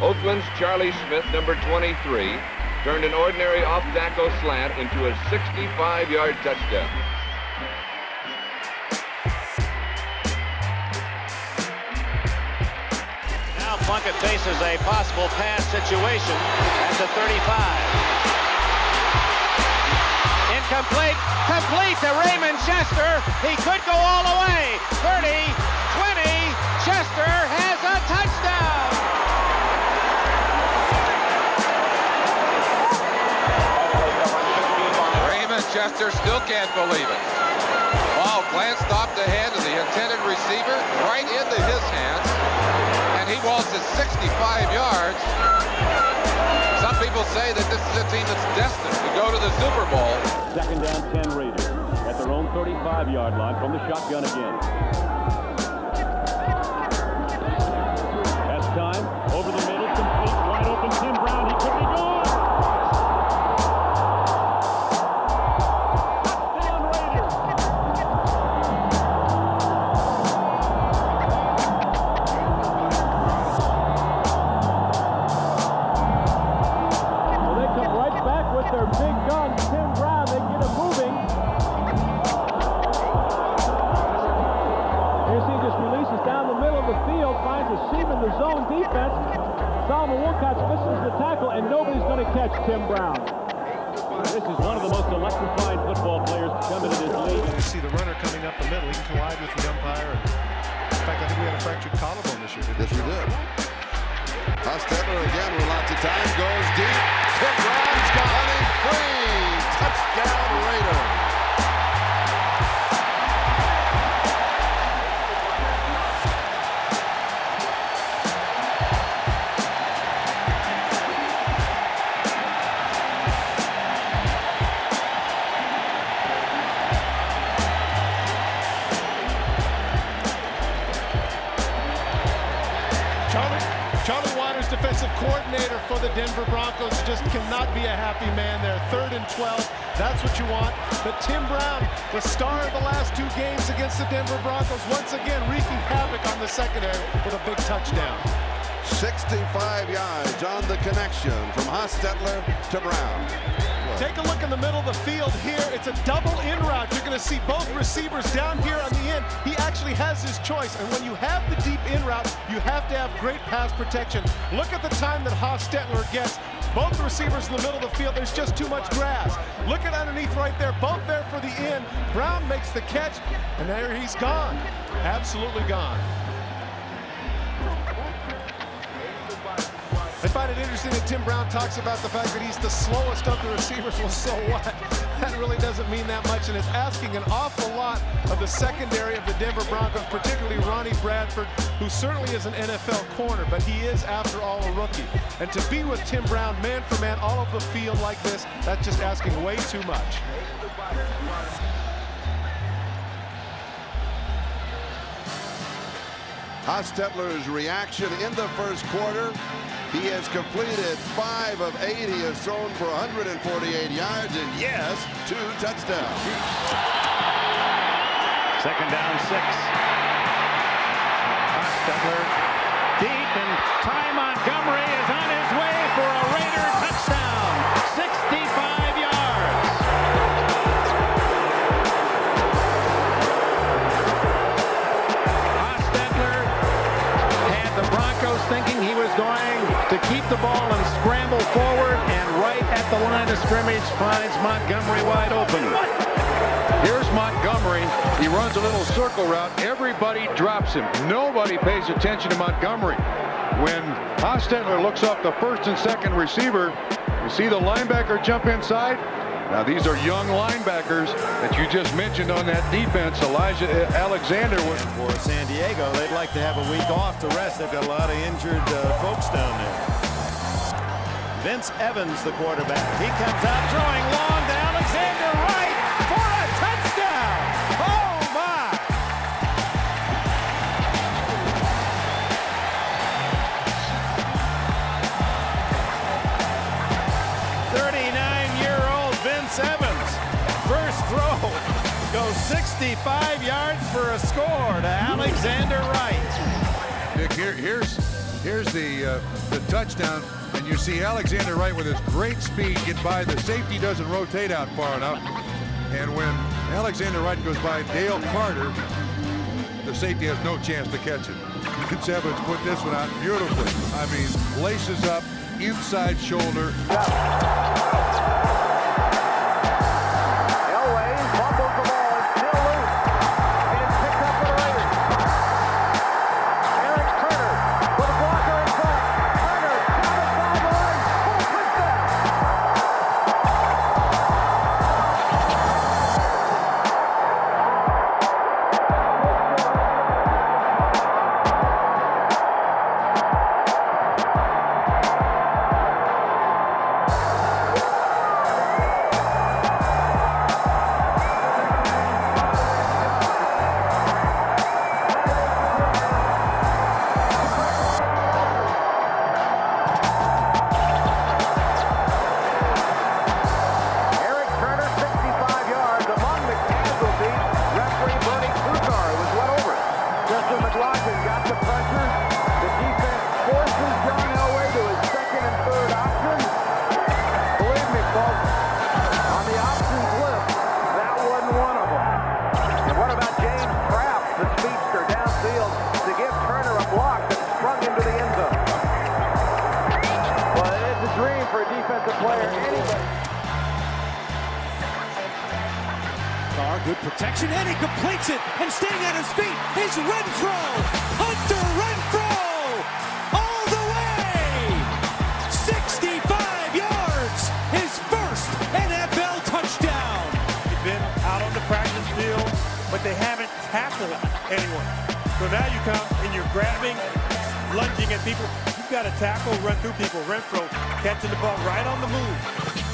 Oakland's Charlie Smith, number 23, turned an ordinary off-tackle slant into a 65-yard touchdown. Now Plunkett faces a possible pass situation at the 35. Incomplete, complete to Raymond Chester. He could go all the way. 30, 20, Chester has a touchdown. Raymond Chester still can't believe it. Ball glanced off the head of the intended receiver, right into his hands, and he waltzes 65 yards. Some people say that this is a team that's destined to go to the Super Bowl. Second down, 10 Raiders at their own 35-yard line from the shotgun again. That's time. Over the middle, complete, wide open, Tim Brown. He could be gone. Touchdown Raiders. Well, they come right back with their big gun, Tim Brown. They get him moving. Here's he just releases down the middle of the field, finds a seam in the zone defense. Solomon Wilcox misses the tackle, and nobody's going to catch Tim Brown. This is one of the most electrifying football players to come into this league. You see the runner coming up the middle. He can collide with the umpire. In fact, I think we had a fractured collarbone this year. Yes, we did. Hostetler again with lots of time. Goes deep. Tim Brown's got him free. Touchdown Raiders. Charlie Weiner's defensive coordinator for the Denver Broncos just cannot be a happy man there. 3rd and 12, that's what you want. But Tim Brown, the star of the last 2 games against the Denver Broncos, once again wreaking havoc on the secondary with a big touchdown. 65 yards on the connection from Hostetler to Brown. Take a look in the middle of the field here. It's a double in route. You're going to see both receivers down here on the end. He actually has his choice. And when you have the deep in route, you have to have great pass protection. Look at the time that Hostetler gets. Both the receivers in the middle of the field, there's just too much grass. Look at underneath right there, both there for the in. Brown makes the catch, and there he's gone. Absolutely gone. I find it interesting that Tim Brown talks about the fact that he's the slowest of the receivers. Well, so what? That really doesn't mean that much, and it's asking an awful lot of the secondary of the Denver Broncos, particularly Ronnie Bradford, who certainly is an NFL corner, but he is, after all, a rookie. And to be with Tim Brown, man for man, all over the field like this, that's just asking way too much. Hostetler's reaction in the first quarter. He has completed 5 of 8. He has thrown for 148 yards and, yes, 2 touchdowns. 2nd down, 6. Hostetler deep, and Ty Montgomery is on his way for a Raider touchdown. 65 yards. Hostetler had the Broncos thinking he was going to keep the ball and scramble forward, and right at the line of scrimmage finds Montgomery wide open. Here's Montgomery. He runs a little circle route. Everybody drops him. Nobody pays attention to Montgomery. When Hostetler looks off the 1st and 2nd receiver, you see the linebacker jump inside. Now, these are young linebackers that you just mentioned on that defense. Elijah Alexander was for San Diego. They'd like to have a week off to rest. They've got a lot of injured folks down there. Vince Evans, the quarterback. He comes out throwing long to Alexander Wright for a touchdown. Oh, my. Vince Evans, first throw, goes 65 yards for a score to Alexander Wright. Nick, here's Here's the touchdown, and you see Alexander Wright with his great speed get by. The safety doesn't rotate out far enough, and when Alexander Wright goes by Dale Carter, the safety has no chance to catch it. Vince Evans put this one out beautifully. I mean, laces up, inside shoulder. Elway fumbles the ball. It's still loose. And it's picked up for the Raiders. Eric Turner with a blocker in front. Turner down the sideline for a touchdown. Good protection, and he completes it, and staying at his feet is Renfro. Hunter Renfro, all the way, 65 yards, his first NFL touchdown. They've been out on the practice field, but they haven't tackled anyone. So now you come and you're grabbing, lunging at people. You've got to tackle, run through people. Renfro catching the ball right on the move.